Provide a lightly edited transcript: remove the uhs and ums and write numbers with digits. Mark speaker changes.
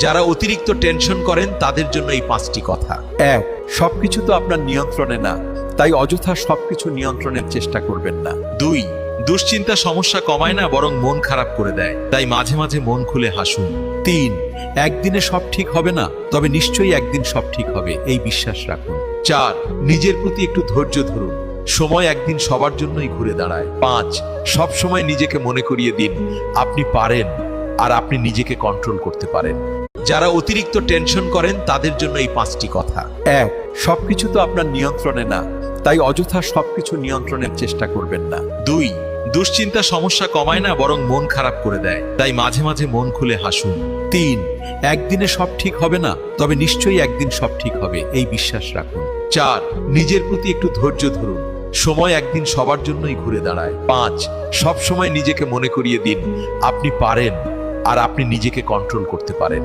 Speaker 1: যারা অতিরিক্ত টেনশন করেন তাদের জন্য এই 5টি কথা।
Speaker 2: 1. সবকিছু তো আপনার নিয়ন্ত্রণে না, তাই অযথা সবকিছু নিয়ন্ত্রণের চেষ্টা করবেন না।
Speaker 1: 2. দুশ্চিন্তা সমস্যা কমায় না, বরং মন খারাপ করে দেয়, তাই মাঝে মাঝে মন খুলে হাসুন।
Speaker 2: 3. একদিনে সব ঠিক হবে না, তবে নিশ্চয়ই একদিন সব ঠিক হবে, এই বিশ্বাস রাখুন।
Speaker 1: 4. নিজের প্রতি একটু ধৈর্য ধরুন, সময় একদিন সবার জন্যই ঘুরে দাঁড়ায়। 5. সব সময় নিজেকে মনে করিয়ে দিন আপনি পারেন, আর আপনি নিজেকে কন্ট্রোল করতে পারেন। যারা অতিরিক্ত টেনশন করেন তাদের জন্য এই 5টি কথা।
Speaker 2: 1. সবকিছু তো আপনার নিয়ন্ত্রণে না, তাই অযথা সবকিছু নিয়ন্ত্রণের চেষ্টা করবেন না।
Speaker 1: 2. দুশ্চিন্তা সমস্যা কমায় না, বরং মন খারাপ করে দেয়, তাই মাঝে মাঝে মন খুলে হাসুন।
Speaker 2: 3. একদিনে সব ঠিক হবে না, তবে নিশ্চয়ই একদিন সব ঠিক হবে, এই বিশ্বাস রাখুন।
Speaker 1: 4. নিজের প্রতি একটু ধৈর্য ধরুন, সময় একদিন সবার জন্যই ঘুরে দাঁড়ায়। 5. সব সময় নিজেকে মনে করিয়ে দিন আপনি পারেন, আর আপনি নিজেকে কন্ট্রোল করতে পারেন।